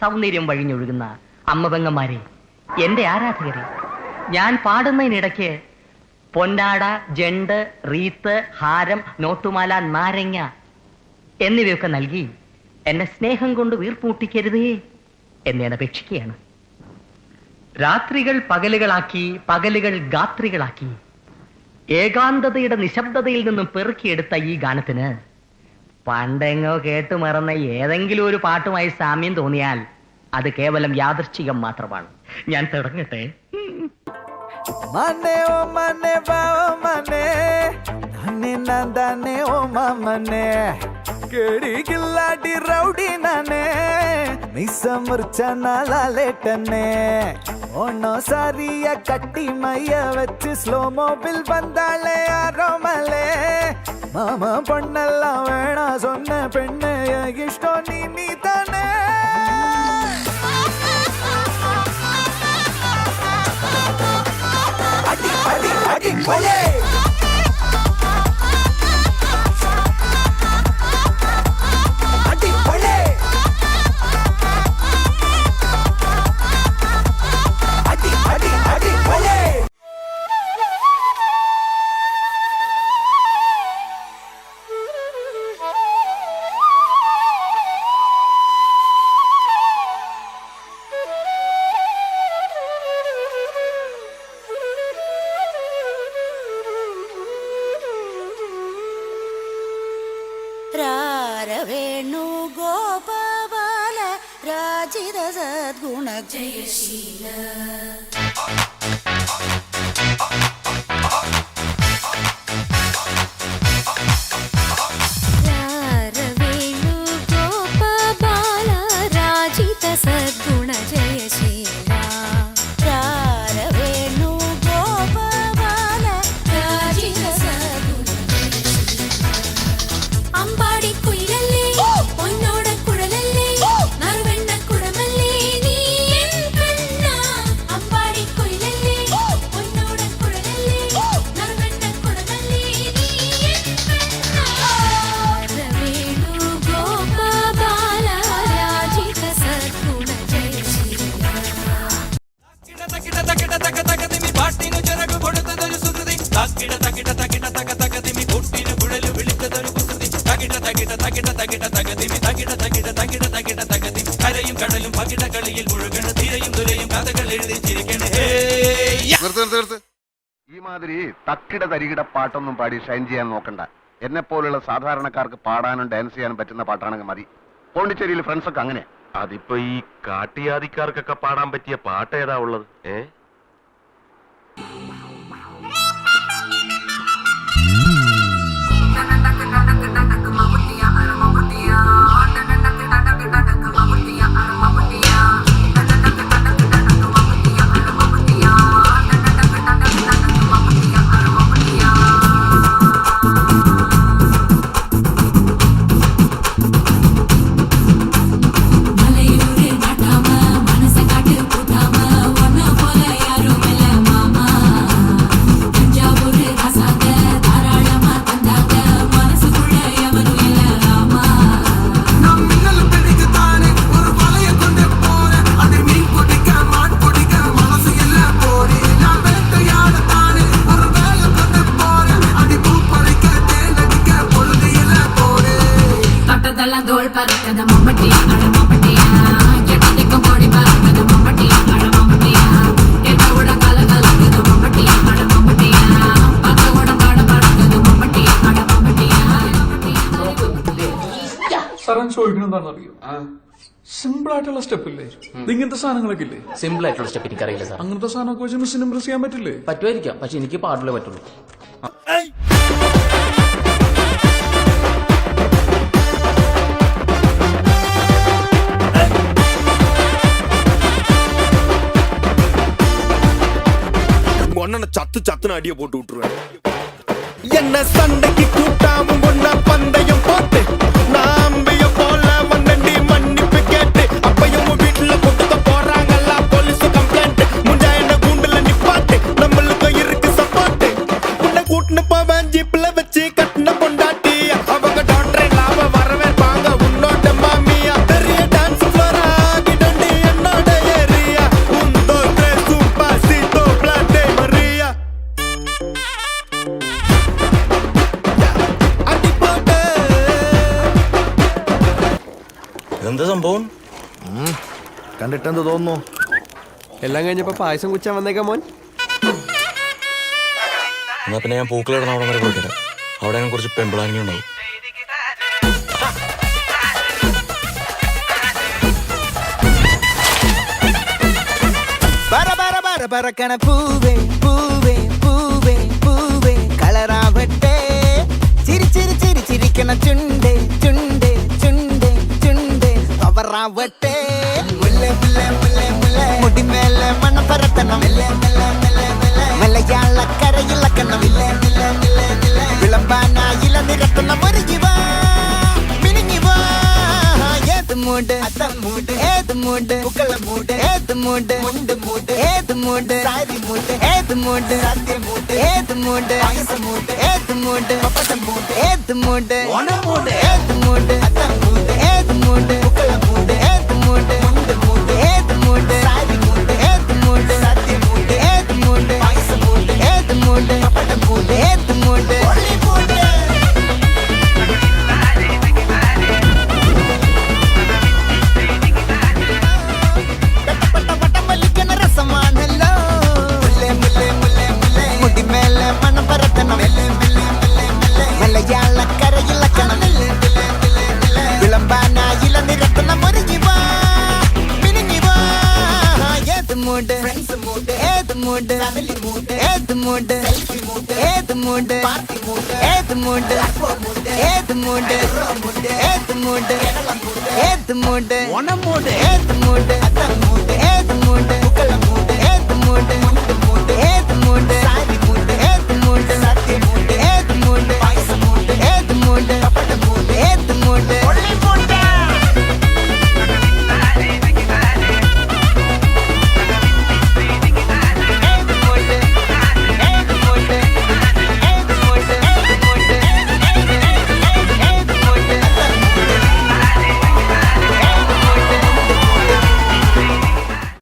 സൗന്ദര്യം വഴിഞ്ഞൊഴുകുന്ന അമ്മപെങ്ങന്മാരെ, എന്റെ ആരാധകരെ, ഞാൻ പാടുന്നതിനിടയ്ക്ക് പൊന്നാട, ജണ്ട്, റീത്ത്, ഹാരം, നോട്ടുമാല, നാരങ്ങ എന്നിവയൊക്കെ നൽകി എന്നെ സ്നേഹം കൊണ്ട് വീർപ്പൂട്ടിക്കരുതേ എന്നെ അപേക്ഷിക്കുകയാണ്. രാത്രികൾ പകലുകളാക്കി, പകലുകൾ ഗാത്രികളാക്കി, ഏകാന്തതയുടെ നിശബ്ദതയിൽ നിന്നും പെറുക്കിയെടുത്ത ഈ ഗാനത്തിന് പണ്ടെങ്ങോ കേട്ടു മറന്ന ഏതെങ്കിലും ഒരു പാട്ടുമായി സാമ്യം തോന്നിയാൽ അത് കേവലം യാദൃശ്ചികം മാത്രമാണ്. ഞാൻ തുടങ്ങട്ടെ. മനെ ഓ മനെ ബാവ മനെ നന്നെ നന്ദനെ ഓ മമനെ കേടി കില്ലാടി റൗഡി നനെ മിസ്സ മുർച്ചന ലാലേട്ടനെ ഓണോ സാരിയ കട്ടി മയ്യ വെച്ച് സ്ലോ മോബിൽ വந்தாளே ആരോമലേ മാമ പൊണ്ണെല്ലാം വേണ சொன்ன പെണ്ണെ ഇഷ്ടോ നീ തന്നെ അടി അടി അടി കൊലേ വേണു ഗോപാല രാജിത സദ്ഗുണ ജയശീല വേണു ഗോപാല രാജിത സദ്ഗുണ ജയശീല വേണു ഗോപാല രാജിത സദ്ഗുണ അമ്പാടി കുയിലല്ലേ പൊന്നോട കുഴലല്ലേ നറുവെണ്ണ കുടമല്ലേ നീ എൻ കണ്ണ അമ്പാടി കുയിലല്ലേ പൊന്നോട കുഴലല്ലേ നറുവെണ്ണ കുടമല്ലേ നീ എൻ കണ്ണ വേണു ഗോപാല രാജിത സദ്ഗുണ ജയശീല തകിട തകിട തക തക തിമി പാട്ടിനു ചിറകു കൊടുത്തതൊരു സുകൃതി തകിട തകിട തകിട തക തക തിമി കൂട്ടിനു കുഴലു വിളിച്ചതൊരു കരയും കടലും പകിട കളിയിൽ മുഴുകണ തിരയും തുരയും കഥകൾ എഴുതി ചിരിക്കണേ. ഈ മാതിരി തക്കിട തരികിട പാട്ടൊന്നും പാടി ഷൈൻ ചെയ്യാൻ നോക്കണ്ട. എന്നെ പോലുള്ള സാധാരണക്കാർക്ക് പാടാനും ഡാൻസ് ചെയ്യാനും പറ്റുന്ന പാട്ടാണെങ്കിൽ മതി. പോണ്ടിച്ചേരിയിൽ ഫ്രണ്ട്സ് ഒക്കെ അങ്ങനെ. അതിപ്പോ ഈ കാട്ടിയാദിക്കാർക്കൊക്കെ പാടാൻ പറ്റിയ പാട്ട് ഏതാ ഉള്ളത്? ചോദിക്കണെന്താണെന്നറിയോ? സിമ്പിൾ ആയിട്ടുള്ള സ്റ്റെപ്പ് ഇല്ലേ? ഇങ്ങനത്തെ സാധനങ്ങളൊക്കെ ഇല്ലേ? സിമ്പിൾ ആയിട്ടുള്ള സ്റ്റെപ്പ് എനിക്കറിയില്ല സാർ. അങ്ങനത്തെ സാധനമൊക്കെ വെച്ച് മിസ്സിന് ഇംപ്രസ് ചെയ്യാൻ പറ്റില്ലേ? പറ്റുമായിരിക്കാം, പക്ഷെ എനിക്ക് പാടില്ലേ പറ്റുള്ളൂ. சத்து சத்துன்னு அடிய போட்டு விட்டுருவேன். என்ன சண்டைக்கு கூட்டாமும் ஒன்ன பந்தயம் போட்டு நாம்பிய போல வந்தண்டி மன்னிப்பு கேட்டு அப்பையும் வீட்டுல கொண்டு போறாங்கல்ல போலீஸ் கம்ப்ளைண்ட் முஞ்சா என்ன கூண்டுல நிப்பாட்டு நம்மளுக்கு இருக்கு சப்போர்ட் உன்னை கூட்டுன்னு போவேன் ஜீப்ல வச்சு கட்டின பொண்டாட்டி அவங்க டாக்டர் லாப வரவேற்பாங்க உன்னோட மாமியா பெரிய டான்ஸ் ஃப்ளோரா கிட்ட എന്താ സംഭവം? കണ്ടിട്ടെന്ത് തോന്നുന്നു? എല്ലാം കഴിഞ്ഞപ്പോ പായസം കുച്ചാൻ വന്നേക്കാം മോൻ. എന്നാ പിന്നെ ഞാൻ പൂക്കളിടണം അവിടെ വരെ പോയിത്തരാം. അവിടെ ഞാൻ കുറച്ച് പെമ്പിളാനിങ് ഉണ്ടാവും. പറക്കണ പൂവേ പൂവേ പൂവേ പൂവേ കളറാവട്ടെ. ചിരി ചിരി ചിരി ചിരിക്കണ ചുണ്ടേ ചുണ്ടേ ചുണ്ടേ ചുണ്ടേ കവറാവട്ടെ. മുല്ല മുല്ല മുല്ല മുല്ല മുടിമേലെ മണം പരത്തണം. മലയാളക്കരയിലക്കണം. വിളമ്പാനായില നിരത്തണം. ഒരുങ്ങിവാ മിനിങ്ങിവാ. ഏത് മൂട് അത്തം മൂട് ഏത് മൂട് പൂക്കള മൂട് ഏത് മൂട് മുണ്ട് മൂട് ഏത് മൂട് സാരി മൂട് ഏത് മൂട് സദ്യ മൂട് ഏത് മൂട് പായസം മൂട് ഏത് മൂട് പപ്പടം മൂട് ഏത് മൂട് ഓണം മൂട് ഏത് മൂട് അത്തം മൂട് ഏത് മൂട് പൂക്കള മൂട് ഏത് മൂട് മുണ്ട് മൂട് ഏത് മൂട് സാരി മൂട് ഏത് മൂട് സദ്യ മൂട് ഏത് മൂട് പായസം മൂട് ഏത് മൂട് പപ്പടം മൂട് ഏത് മൂട് ഒള്ളി മൂട്. മുടിമേലെ മണം പരത്തണം. മലയാളക്കരയിലക്കണം. വിളമ്പാനായില നിരത്തണം. ഒരുങ്ങിവാ മിനിങ്ങിവാ. ഏത് മൂട് ഫ്രണ്ട്സ് മൂട് ഏത് മൂട് ഫാമിലി മൂട് ഏത് മൂട് സെൽഫി മൂട് ഏത് മൂട് പാർട്ടി മൂട് ഏത് മൂട് ഏത് മൂട് ഏത് മൂട് ഏത് മൂട് ഓണം മൂട് ഏത് മൂട് അത്തം മൂട് ഏത് മൂട്